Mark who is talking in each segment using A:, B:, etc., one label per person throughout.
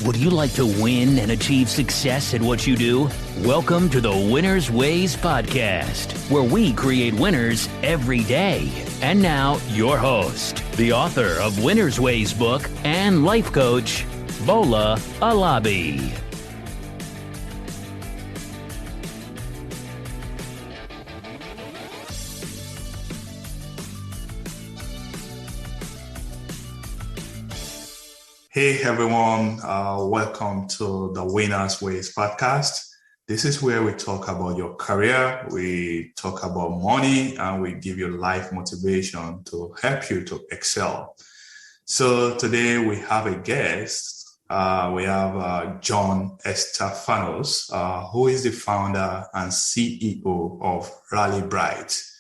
A: Would you like to win and achieve success at what you do? Welcome to the Winner's Ways podcast, where we create winners every day. And now, your host, the author of Winner's Ways book and life coach, Bola Alabi.
B: Hey everyone, welcome to the Winner's Ways podcast. This is where we talk about your career, we talk about money, and we give you life motivation to help you to excel. So today we have a guest. We have John Estafanous, who is the founder and CEO of RallyBright.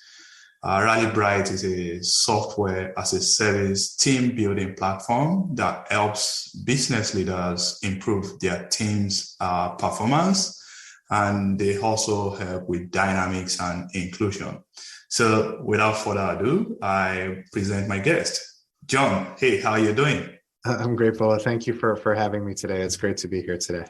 B: RallyBright is a software as a service team building platform that helps business leaders improve their team's performance, and they also help with dynamics and inclusion. So without further ado, I present my guest. John, hey, how are you doing?
C: I'm grateful. Thank you for having me today. It's great to be here today.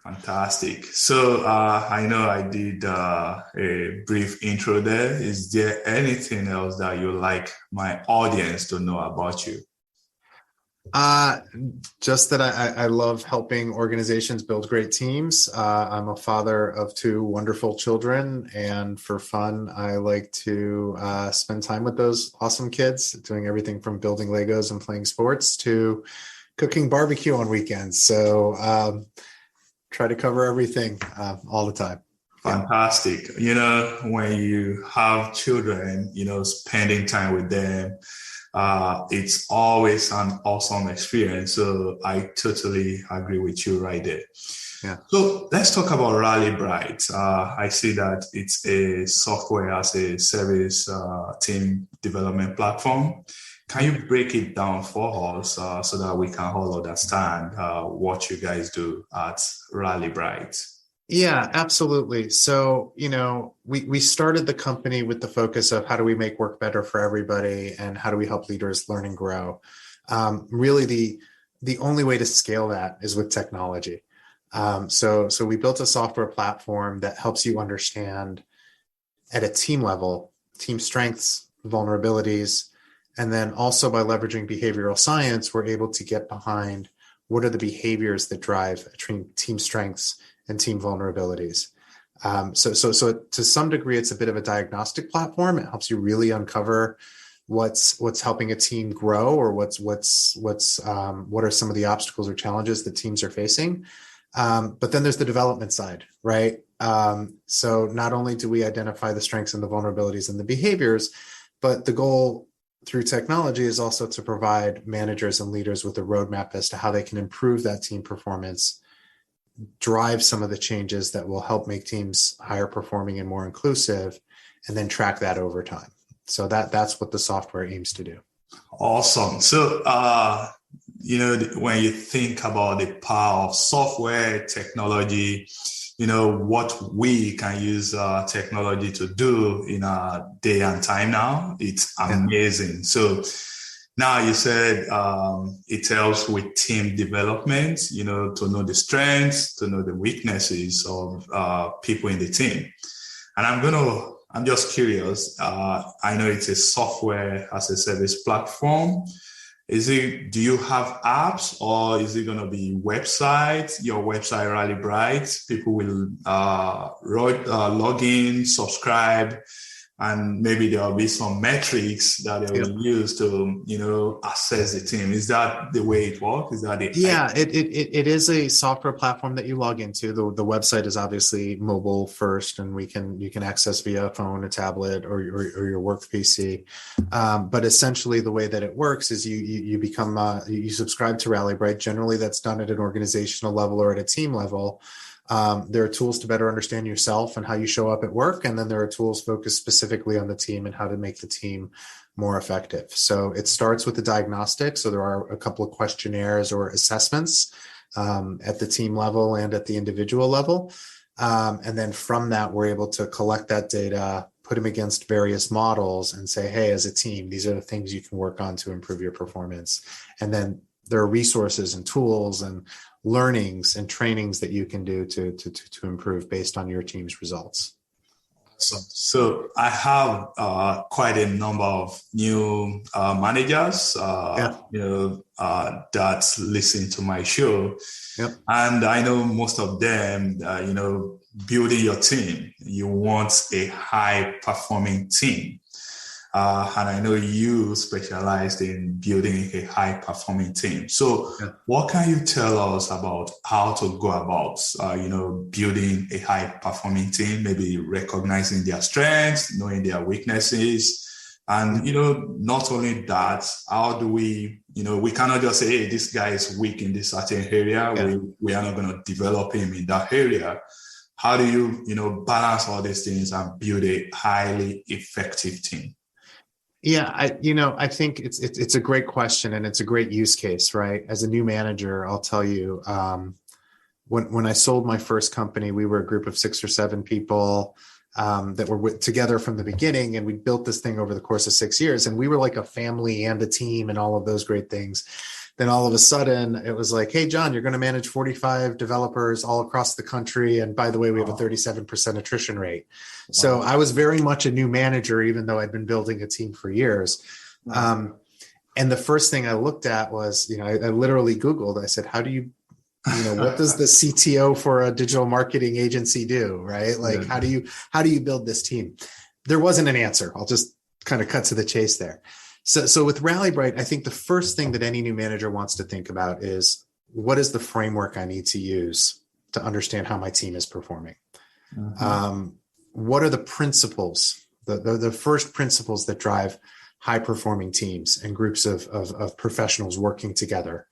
B: Fantastic. So I know I did a brief intro there. Is there anything else that you like my audience to know about you?
C: Just that I love helping organizations build great teams. I'm a father of two wonderful children, and for fun, I like to spend time with those awesome kids, doing everything from building Legos and playing sports to cooking barbecue on weekends. So try to cover everything all the time.
B: Fantastic. You know, when you have children, spending time with them, it's always an awesome experience. So I totally agree with you right there.
C: Yeah.
B: So let's talk about RallyBright. I see that it's a software as a service team development platform. Can you break it down for us so that we can all understand what you guys do at RallyBright?
C: Yeah, absolutely. So, we started the company with the focus of how do we make work better for everybody and how do we help leaders learn and grow. Really, the only way to scale that is with technology. So we built a software platform that helps you understand at a team level, team strengths, vulnerabilities. And then also by leveraging behavioral science, we're able to get behind what are the behaviors that drive team strengths and team vulnerabilities. So to some degree, it's a bit of a diagnostic platform. It helps you really uncover what's helping a team grow, or what are some of the obstacles or challenges that teams are facing. But then there's the development side, right? So not only do we identify the strengths and the vulnerabilities and the behaviors, but the goal through technology is also to provide managers and leaders with a roadmap as to how they can improve that team performance, drive some of the changes that will help make teams higher performing and more inclusive, and then track that over time. So that's what the software aims to do.
B: Awesome. So, when you think about the power of software technology, what we can use technology to do in our day and time now, it's amazing. Yeah. So now you said it helps with team development, to know the strengths, to know the weaknesses of people in the team. And I'm just curious. I know it's a software as a service platform. Do you have apps, or is it going to be website, your website, RallyBright? People will log in, subscribe, and maybe there'll be some metrics that they will use to, assess the team. Is that the way it works? Is that it?
C: Yeah, it is a software platform that you log into. The website is obviously mobile first, and you can access via a phone, a tablet, or your work PC. But essentially, the way that it works is you become you subscribe to RallyBright. Generally, that's done at an organizational level or at a team level. There are tools to better understand yourself and how you show up at work. And then there are tools focused specifically on the team and how to make the team more effective. So it starts with the diagnostic. So there are a couple of questionnaires or assessments at the team level and at the individual level. And then from that, we're able to collect that data, put them against various models and say, hey, as a team, these are the things you can work on to improve your performance. And then there are resources and tools and learnings and trainings that you can do to improve based on your team's results.
B: So I have quite a number of new managers, that listen to my show.
C: Yep.
B: And I know most of them, building your team, you want a high performing team. And I know you specialized in building a high performing team. So what can you tell us about how to go about, building a high performing team, maybe recognizing their strengths, knowing their weaknesses, and, not only that, how do we, we cannot just say, hey, this guy is weak in this certain area.
C: Yeah.
B: We are not going to develop him in that area. How do you, balance all these things and build a highly effective team?
C: Yeah, I think it's a great question, and it's a great use case, right? As a new manager, I'll tell you, when I sold my first company, we were a group of 6 or 7 people that were together from the beginning, and we built this thing over the course of 6 years, and we were like a family and a team and all of those great things. Then all of a sudden it was like, hey, John, you're going to manage 45 developers all across the country. And by the way, we have a 37% attrition rate. Wow. So I was very much a new manager, even though I'd been building a team for years. Wow. And the first thing I looked at was, I literally Googled, I said, how do you, what does the CTO for a digital marketing agency do? Right? Like, how do you build this team? There wasn't an answer. I'll just kind of cut to the chase there. So with RallyBright, I think the first thing that any new manager wants to think about is, what is the framework I need to use to understand how my team is performing? Mm-hmm. What are the principles, the first principles that drive high performing teams and groups of professionals working together?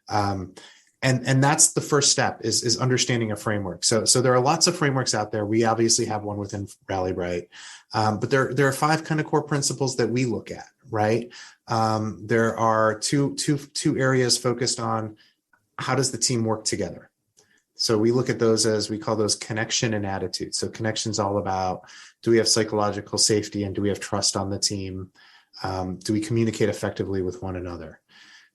C: And that's the first step is understanding a framework. So there are lots of frameworks out there. We obviously have one within RallyBright, but there are 5 kind of core principles that we look at, right? There are two areas focused on how does the team work together. So we look at those as, we call those connection and attitude. So connection is all about, do we have psychological safety and do we have trust on the team? Do we communicate effectively with one another?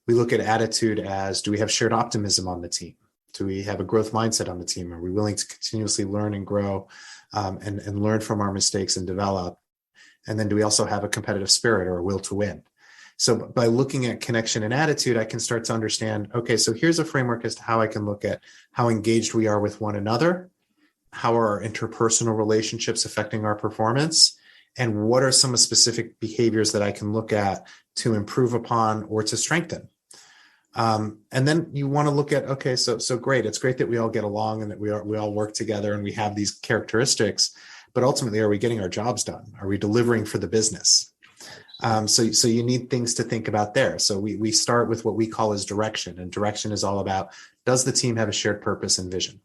C: We look at attitude as, do we have shared optimism on the team? Do we have a growth mindset on the team? Are we willing to continuously learn and grow and learn from our mistakes and develop? And then do we also have a competitive spirit or a will to win? So by looking at connection and attitude, I can start to understand, okay, so here's a framework as to how I can look at how engaged we are with one another, how are our interpersonal relationships affecting our performance, and what are some specific behaviors that I can look at to improve upon or to strengthen. And then you want to look at, okay, so great. It's great that we all get along and that we all work together and we have these characteristics, but ultimately, are we getting our jobs done? Are we delivering for the business? So you need things to think about there. So we start with what we call as direction, and direction is all about, does the team have a shared purpose and vision?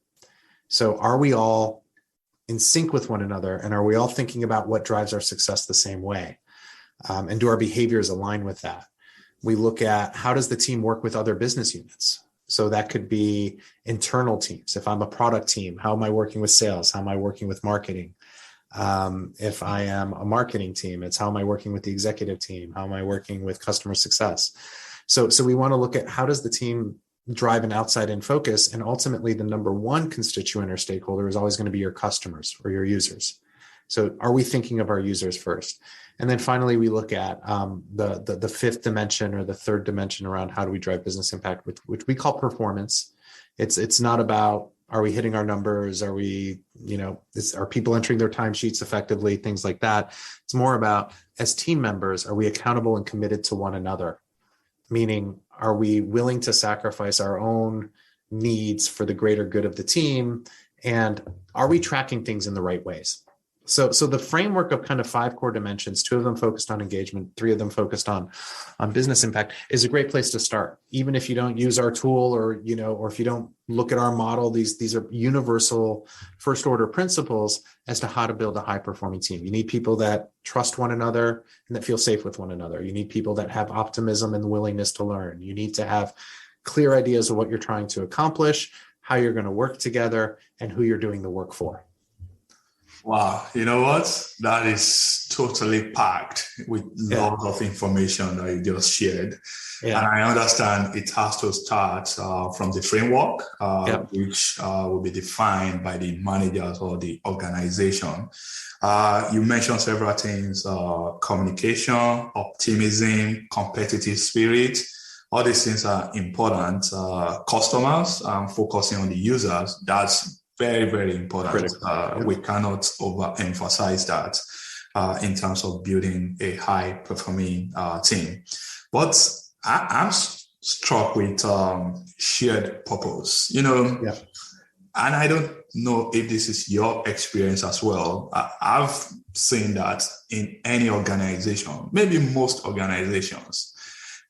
C: So are we all in sync with one another, and are we all thinking about what drives our success the same way? And do our behaviors align with that? We look at, how does the team work with other business units? So that could be internal teams. If I'm a product team, how am I working with sales? How am I working with marketing? If I am a marketing team, it's how am I working with the executive team? How am I working with customer success? So we want to look at, how does the team drive an outside-in focus? And ultimately, the number one constituent or stakeholder is always going to be your customers or your users. So are we thinking of our users first? And then finally, we look at the fifth dimension or the third dimension around how do we drive business impact, which we call performance. It's not about, are we hitting our numbers? Are we, are people entering their timesheets effectively? Things like that. It's more about, as team members, are we accountable and committed to one another? Meaning, are we willing to sacrifice our own needs for the greater good of the team? And are we tracking things in the right ways? So the framework of kind of 5 core dimensions, 2 of them focused on engagement, 3 of them focused on business impact, is a great place to start. Even if you don't use our tool or if you don't look at our model, these are universal first order principles as to how to build a high performing team. You need people that trust one another and that feel safe with one another. You need people that have optimism and willingness to learn. You need to have clear ideas of what you're trying to accomplish, how you're going to work together, and who you're doing the work for.
B: Wow, you know what? That is totally packed with lots of information that you just shared. And I understand it has to start from the framework, which will be defined by the managers or the organization. You mentioned several things: communication, optimism, competitive spirit. All these things are important. Customers, focusing on the users, that's very, very important. We cannot overemphasize that in terms of building a high-performing team. But I'm struck with shared purpose, and I don't know if this is your experience as well. I've seen that in any organization, maybe most organizations,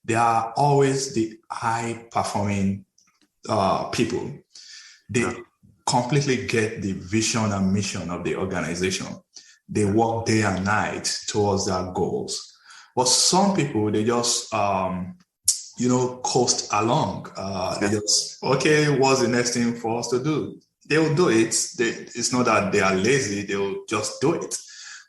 B: there are always the high-performing people. They completely get the vision and mission of the organization. They work day and night towards their goals. But some people, they just, coast along. They just, what's the next thing for us to do? They'll do it. It's not that they are lazy. They'll just do it.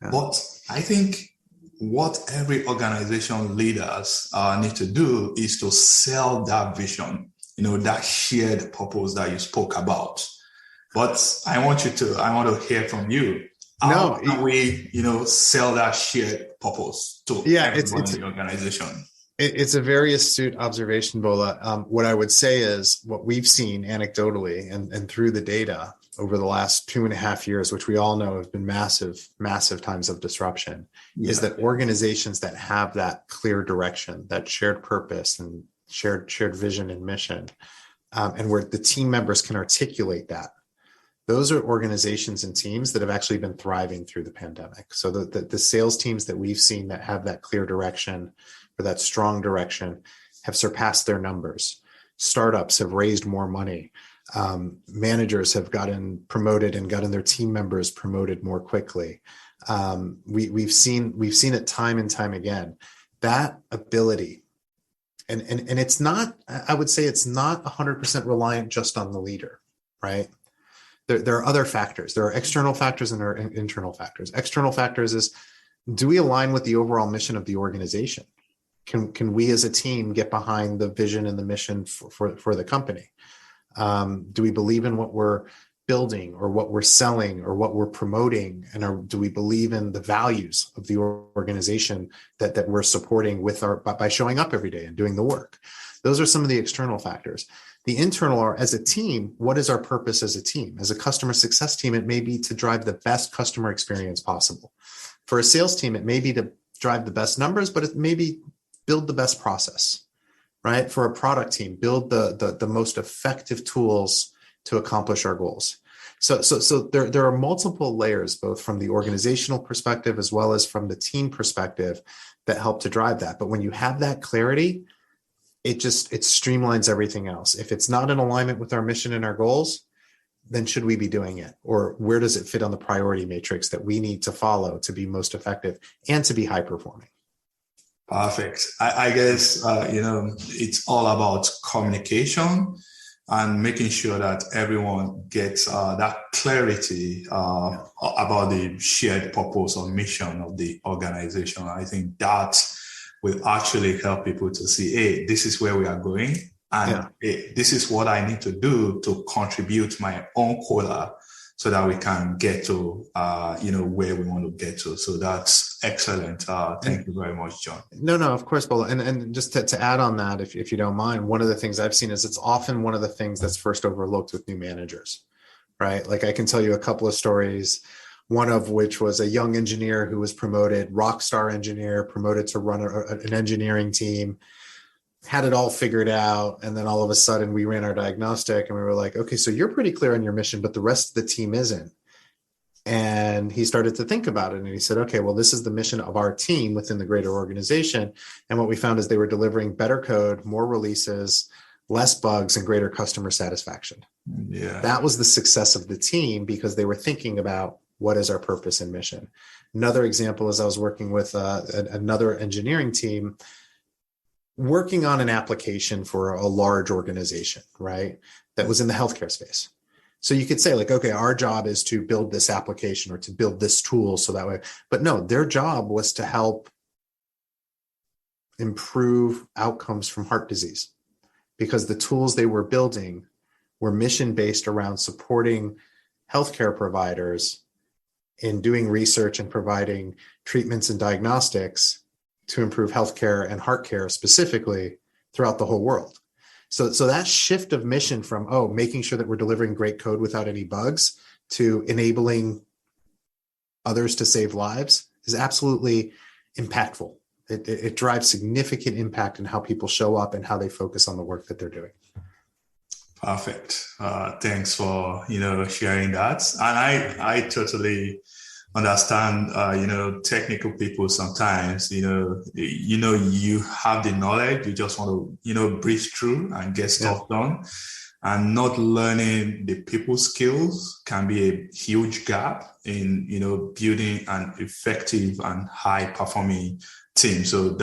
B: Yeah. But I think what every organization leaders need to do is to sell that vision, that shared purpose that you spoke about. But I want to hear from you. How can we, sell that shared purpose to everyone in the organization?
C: It's a very astute observation, Bola. What I would say is what we've seen anecdotally and through the data over the last 2.5 years, which we all know have been massive, massive times of disruption, is that organizations that have that clear direction, that shared purpose and shared vision and mission, and where the team members can articulate that, those are organizations and teams that have actually been thriving through the pandemic. So the sales teams that we've seen that have that clear direction or that strong direction have surpassed their numbers. Startups have raised more money. Managers have gotten promoted and gotten their team members promoted more quickly. We've seen it time and time again. That ability, and it's not, I would say it's not 100% reliant just on the leader, right? There are other factors. There are external factors and there are internal factors. External factors is, do we align with the overall mission of the organization? Can we as a team get behind the vision and the mission for the company? Do we believe in what we're building or what we're selling or what we're promoting? And do we believe in the values of the organization that we're supporting by showing up every day and doing the work? Those are some of the external factors. The internal are, as a team, what is our purpose as a team? As a customer success team, it may be to drive the best customer experience possible. For a sales team, it may be to drive the best numbers, but it may be build the best process, right? For a product team, build the most effective tools to accomplish our goals. So there are multiple layers, both from the organizational perspective as well as from the team perspective, that help to drive that. But when you have that clarity, it streamlines everything else. If it's not in alignment with our mission and our goals, then should we be doing it? Or where does it fit on the priority matrix that we need to follow to be most effective and to be high performing?
B: Perfect. I guess, it's all about communication and making sure that everyone gets that clarity about the shared purpose or mission of the organization. I think that will actually help people to see, hey, this is where we are going. And hey, this is what I need to do to contribute my own quota so that we can get to, where we want to get to. So that's excellent. Thank you very much, John.
C: No, of course, Bola. And just to add on that, if you don't mind, one of the things I've seen is it's often one of the things that's first overlooked with new managers, right? Like I can tell you a couple of stories, one of which was a young engineer who was promoted, rock star engineer, promoted to run an engineering team, had it all figured out. And then all of a sudden we ran our diagnostic and we were like, okay, so you're pretty clear on your mission, but the rest of the team isn't. And he started to think about it and he said, okay, well, this is the mission of our team within the greater organization. And what we found is they were delivering better code, more releases, less bugs, and greater customer satisfaction.
B: Yeah.
C: That was the success of the team because they were thinking about what is our purpose and mission. Another example is I was working with another engineering team working on an application for a large organization, right? That was in the healthcare space. So you could say like, okay, our job is to build this application or to build this tool so that way, but no, their job was to help improve outcomes from heart disease, because the tools they were building were mission-based around supporting healthcare providers in doing research and providing treatments and diagnostics to improve healthcare and heart care specifically throughout the whole world. So that shift of mission from, making sure that we're delivering great code without any bugs to enabling others to save lives is absolutely impactful. It drives significant impact in how people show up and how they focus on the work that they're doing.
B: Perfect. Thanks for, sharing that. And I totally understand, technical people sometimes, you have the knowledge, you just want to, breeze through and get stuff done. And not learning the people skills can be a huge gap in, building an effective and high performing team. So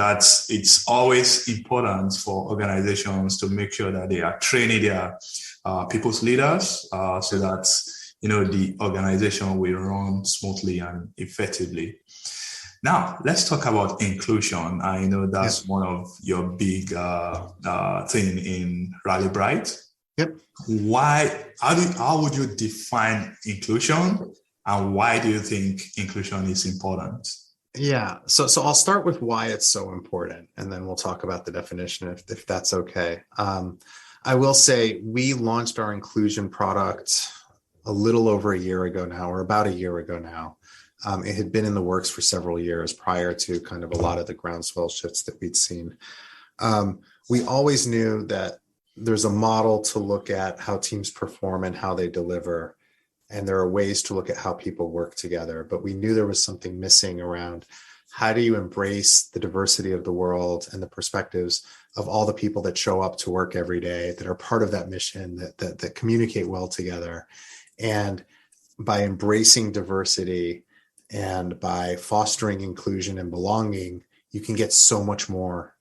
B: it's always important for organizations to make sure that they are training their people's leaders so that the organization will run smoothly and effectively. Now, let's talk about inclusion. I know that's one of your big thing in RallyBright.
C: Yep.
B: How would you define inclusion, and why do you think inclusion is important?
C: Yeah. So I'll start with why it's so important, and then we'll talk about the definition if that's okay. I will say we launched our inclusion product a little over a year ago now, or about a year ago now. It had been in the works for several years prior to kind of a lot of the groundswell shifts that we'd seen. We always knew that there's a model to look at how teams perform and how they deliver. And there are ways to look at how people work together. But we knew there was something missing around how do you embrace the diversity of the world and the perspectives of all the people that show up to work every day, that are part of that mission, that communicate well together. And by embracing diversity and by fostering inclusion and belonging, you can get so much more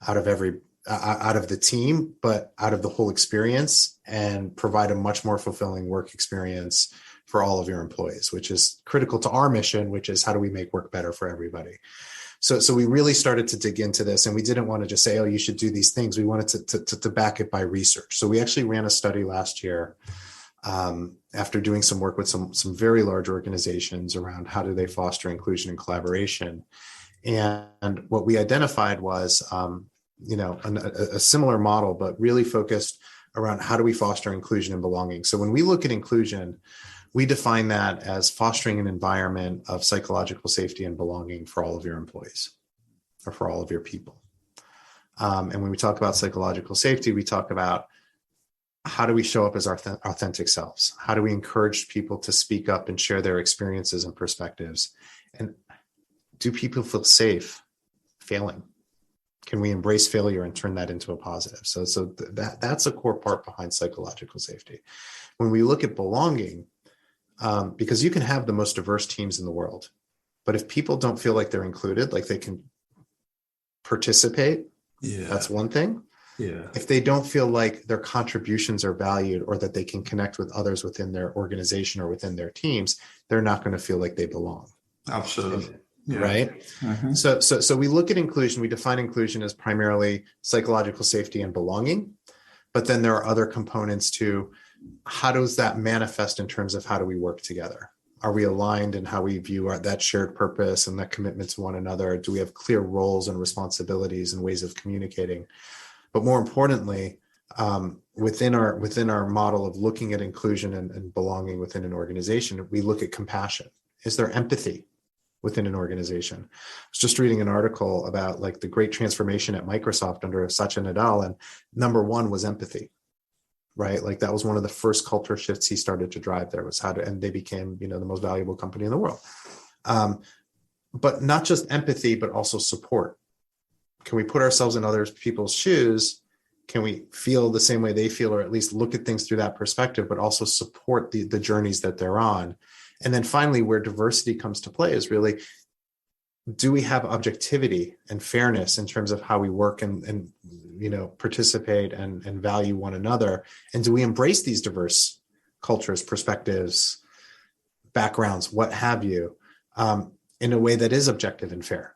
C: out of the team, but out of the whole experience, and provide a much more fulfilling work experience for all of your employees, which is critical to our mission, which is how do we make work better for everybody? So we really started to dig into this, and we didn't want to just say, you should do these things. We wanted to back it by research. So we actually ran a study last year after doing some work with some very large organizations around how do they foster inclusion and collaboration. And what we identified was a similar model, but really focused around how do we foster inclusion and belonging. So when we look at inclusion, we define that as fostering an environment of psychological safety and belonging for all of your employees or for all of your people. And when we talk about psychological safety, we talk about how do we show up as our authentic selves? How do we encourage people to speak up and share their experiences and perspectives? And do people feel safe failing? Can we embrace failure and turn that into a positive? So that's a core part behind psychological safety. When we look at belonging, because you can have the most diverse teams in the world, but if people don't feel like they're included, like they can participate, that's one thing.
B: Yeah.
C: If they don't feel like their contributions are valued or that they can connect with others within their organization or within their teams, they're not going to feel like they belong.
B: Absolutely.
C: Yeah. Right. Mm-hmm. So we look at inclusion. We define inclusion as primarily psychological safety and belonging, but then there are other components to how does that manifest in terms of how do we work together? Are we aligned in how we view that shared purpose and that commitment to one another? Do we have clear roles and responsibilities and ways of communicating? But more importantly, within our model of looking at inclusion and belonging within an organization, we look at compassion. Is there empathy within an organization? I was just reading an article about like the great transformation at Microsoft under Satya Nadella, and number one was empathy, right? Like that was one of the first culture shifts he started to drive there, was and they became, the most valuable company in the world. But not just empathy, but also support. Can we put ourselves in other people's shoes? Can we feel the same way they feel, or at least look at things through that perspective, but also support the journeys that they're on? And then finally, where diversity comes to play is really, do we have objectivity and fairness in terms of how we work and participate and value one another? And do we embrace these diverse cultures, perspectives, backgrounds, what have you, in a way that is objective and fair.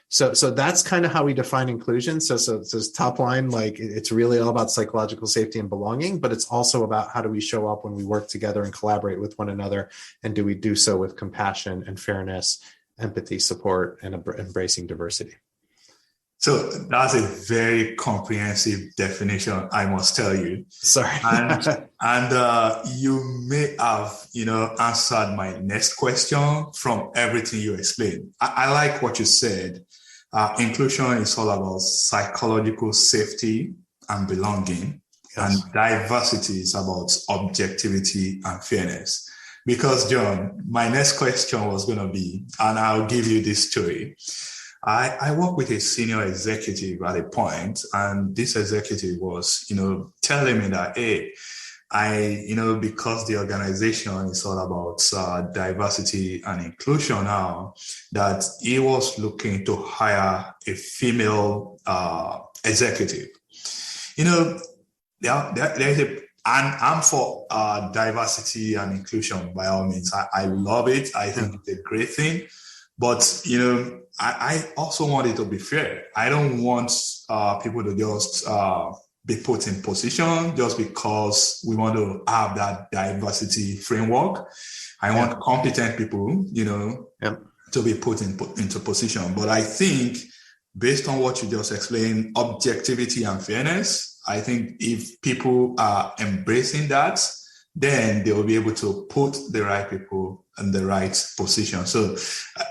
C: So that's kind of how we define inclusion. So top line, like it's really all about psychological safety and belonging, but it's also about how do we show up when we work together and collaborate with one another, and do we do so with compassion and fairness, empathy, support, and embracing diversity.
B: So that's a very comprehensive definition, I must tell you.
C: Sorry.
B: and you may have, answered my next question from everything you explained. I like what you said. Inclusion is all about psychological safety and belonging, yes. And diversity is about objectivity and fairness. Because, John, my next question was going to be, and I'll give you this story. I work with a senior executive at a point, and this executive was, telling me that, hey, because the organization is all about diversity and inclusion now, that he was looking to hire a female executive. There's and I'm for diversity and inclusion by all means. I love it. I think it's a great thing. But, I also want it to be fair. I don't want people to just be put in position just because we want to have that diversity framework. I want competent people, to be put into position. But I think based on what you just explained, objectivity and fairness, I think if people are embracing that, then they will be able to put the right people in the right position. So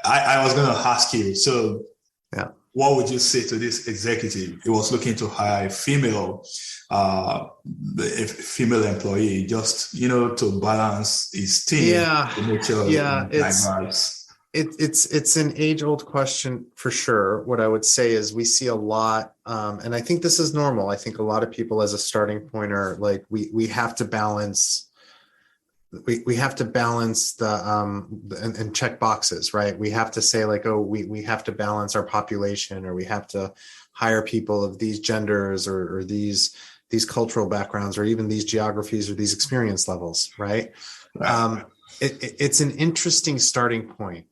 B: I was going to ask you, what would you say to this executive? He was looking to hire a female employee just, to balance his team, to make sure diverse.
C: It's an age-old question for sure. What I would say is we see a lot, and I think this is normal. I think a lot of people as a starting point are like, we have to balance. We have to balance and check boxes, right? We have to say like, oh, we have to balance our population, or we have to hire people of these genders or these cultural backgrounds, or even these geographies or these experience levels, right? It's an interesting starting point,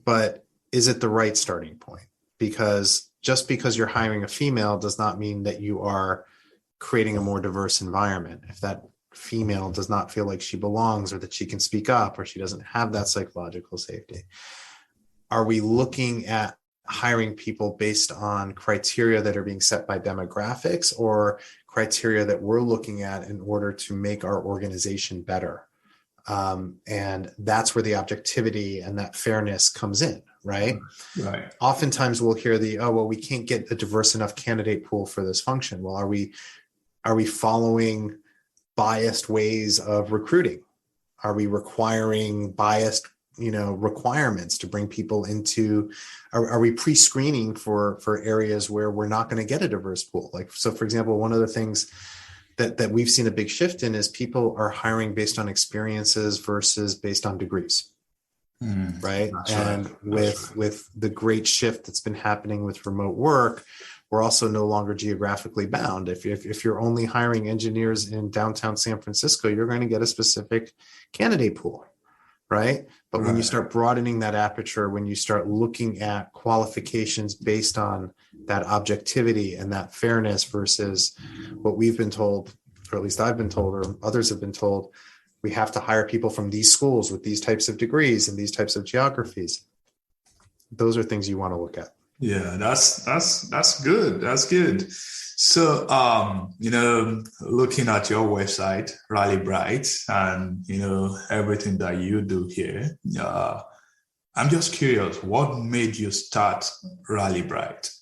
C: but is it the right starting point? Because just because you're hiring a female does not mean that you are creating a more diverse environment. If that female does not feel like she belongs, or that she can speak up, or she doesn't have that psychological safety. Are we looking at hiring people based on criteria that are being set by demographics, or criteria that we're looking at in order to make our organization better? And that's where the objectivity and that fairness comes in, right?
B: Right.
C: Oftentimes we'll hear we can't get a diverse enough candidate pool for this function. Well, are we following biased ways of recruiting? Are we requiring biased, requirements to bring people into? Are we pre-screening for areas where we're not going to get a diverse pool? Like, so for example, one of the things that we've seen a big shift in is people are hiring based on experiences versus based on degrees. Right. And with the great shift that's been happening with remote work, we're also no longer geographically bound. If you're only hiring engineers in downtown San Francisco, you're going to get a specific candidate pool, right? But when you start broadening that aperture, when you start looking at qualifications based on that objectivity and that fairness versus what we've been told, or at least I've been told, or others have been told, we have to hire people from these schools with these types of degrees and these types of geographies. Those are things you want to look at.
B: Yeah, that's good. That's good. So, looking at your website, RallyBright, and, everything that you do here, I'm just curious, what made you start RallyBright?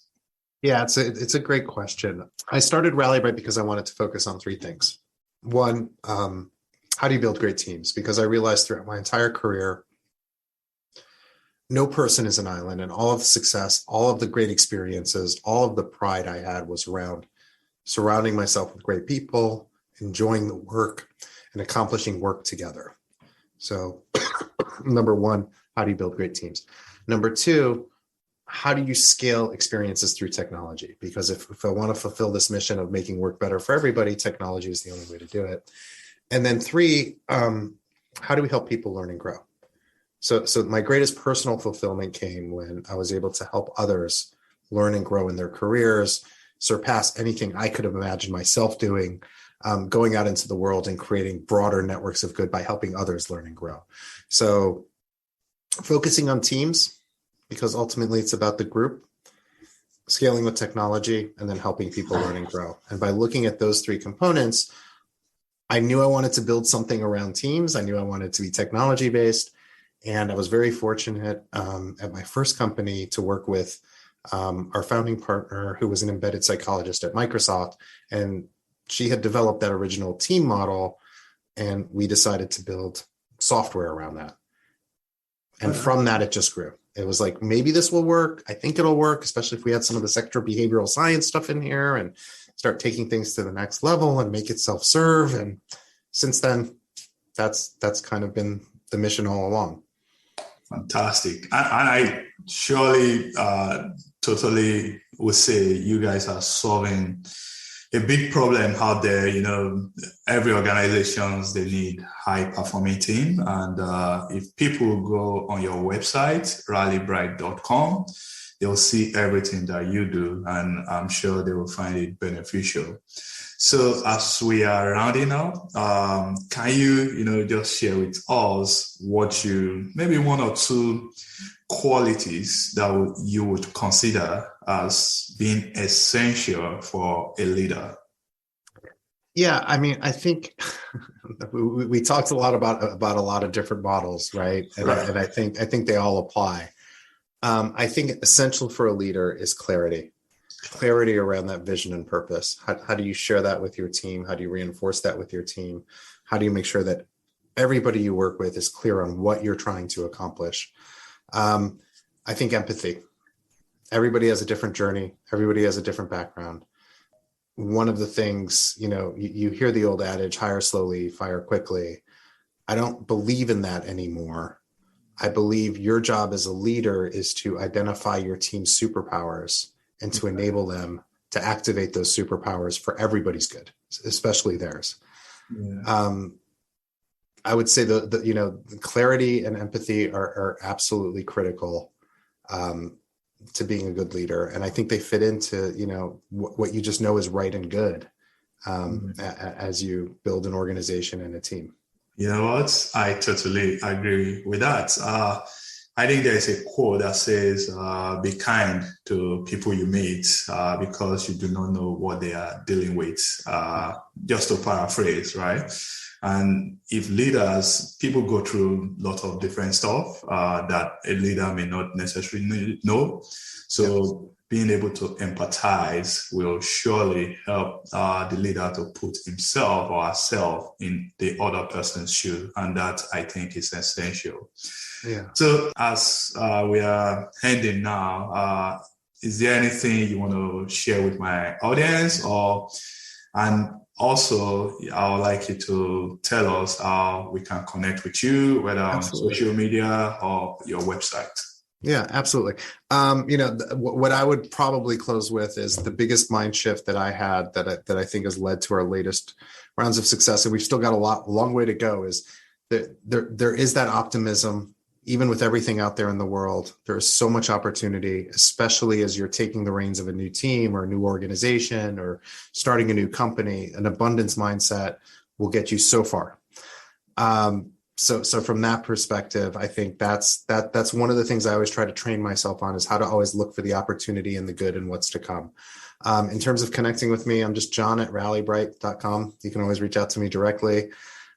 C: Yeah, it's a great question. I started RallyBright because I wanted to focus on three things. One, how do you build great teams? Because I realized throughout my entire career, no person is an island, and all of the success, all of the great experiences, all of the pride I had was around surrounding myself with great people, enjoying the work, and accomplishing work together. So number one, how do you build great teams? Number two, how do you scale experiences through technology? Because if I want to fulfill this mission of making work better for everybody, technology is the only way to do it. And then three, how do we help people learn and grow? So my greatest personal fulfillment came when I was able to help others learn and grow in their careers, surpass anything I could have imagined myself doing, going out into the world and creating broader networks of good by helping others learn and grow. So focusing on teams, because ultimately it's about the group, scaling with technology, and then helping people learn and grow. And by looking at those three components, I knew I wanted to build something around teams. I knew I wanted to be technology based. And I was very fortunate at my first company to work with our founding partner, who was an embedded psychologist at Microsoft. And she had developed that original team model. And we decided to build software around that. And from that, it just grew. It was like, maybe this will work. I think it'll work, especially if we had some of the sector behavioral science stuff in here and start taking things to the next level and make it self-serve. And since then, that's kind of been the mission all along.
B: Fantastic. And I surely totally would say you guys are solving a big problem out there. Every organizations, they need high performing team. And if people go on your website, rallybright.com, they'll see everything that you do, and I'm sure they will find it beneficial. So as we are rounding up, can you, just share with us maybe one or two qualities that you would consider as being essential for a leader?
C: Yeah, I mean, I think we talked a lot about a lot of different models, right? And I think they all apply. I think essential for a leader is clarity around that vision and purpose. How do you share that with your team? How do you reinforce that with your team? How do you make sure that everybody you work with is clear on what you're trying to accomplish? I think empathy. Everybody has a different journey. Everybody has a different background. One of the things, you hear the old adage, hire slowly, fire quickly. I don't believe in that anymore. I believe your job as a leader is to identify your team's superpowers and to enable them to activate those superpowers for everybody's good, especially theirs. Yeah. I would say the clarity and empathy are absolutely critical to being a good leader. And I think they fit into, what you just know is right and good as you build an organization and a team.
B: You know what? I totally agree with that. I think there's a quote that says, be kind to people you meet because you do not know what they are dealing with, just to paraphrase, right? And if leaders, people go through a lot of different stuff that a leader may not necessarily know. So being able to empathize will surely help the leader to put himself or herself in the other person's shoe. And that, I think, is essential. Yeah. So as we are ending now, is there anything you want to share with my audience? And also, I would like you to tell us how we can connect with you, whether Absolutely. On social media or your website.
C: Yeah, absolutely. What I would probably close with is the biggest mind shift that I had that I think has led to our latest rounds of success, and we've still got a long way to go, is that there is that optimism. Even with everything out there in the world, there is so much opportunity, especially as you're taking the reins of a new team or a new organization or starting a new company. An abundance mindset will get you so far. So from that perspective, I think that's one of the things I always try to train myself on, is how to always look for the opportunity and the good and what's to come. In terms of connecting with me, I'm just john@rallybright.com. You can always reach out to me directly.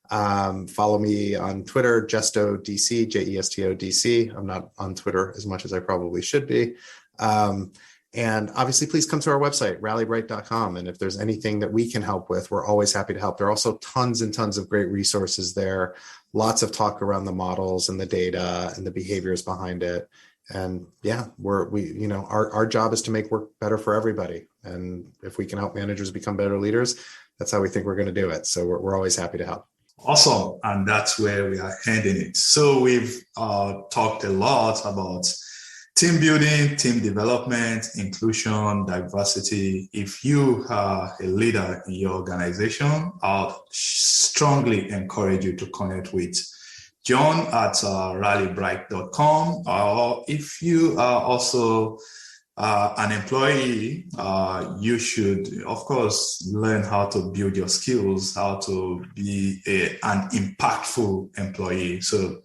C: Follow me on Twitter, JestoDC, JESTODC. I'm not on Twitter as much as I probably should be. And obviously, please come to our website, rallybright.com. And if there's anything that we can help with, we're always happy to help. There are also tons and tons of great resources there. Lots of talk around the models and the data and the behaviors behind it. And yeah, our job is to make work better for everybody. And if we can help managers become better leaders, that's how we think we're going to do it. So we're always happy to help.
B: Awesome. And that's where we are heading it. So we've talked a lot about Team building, team development, inclusion, diversity. If you are a leader in your organization, I'll strongly encourage you to connect with John at RallyBright.com. Or if you are also an employee, you should, of course, learn how to build your skills, how to be an impactful employee. So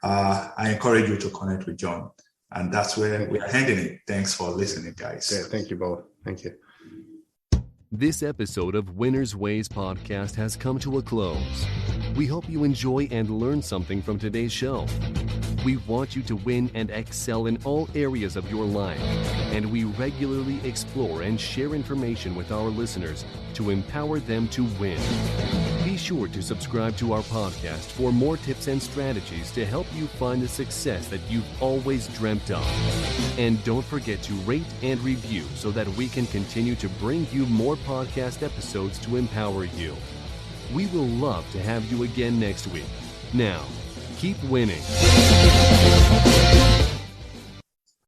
B: I encourage you to connect with John. And that's where we are heading it. Thanks for listening, guys.
C: Yeah, thank you both. Thank you.
D: This episode of Winners Ways podcast has come to a close. We hope you enjoy and learn something from today's show. We want you to win and excel in all areas of your life, and we regularly explore and share information with our listeners to empower them to win. Be sure to subscribe to our podcast for more tips and strategies to help you find the success that you've always dreamt of. And don't forget to rate and review so that we can continue to bring you more podcast episodes to empower you. We will love to have you again next week. Now, keep winning.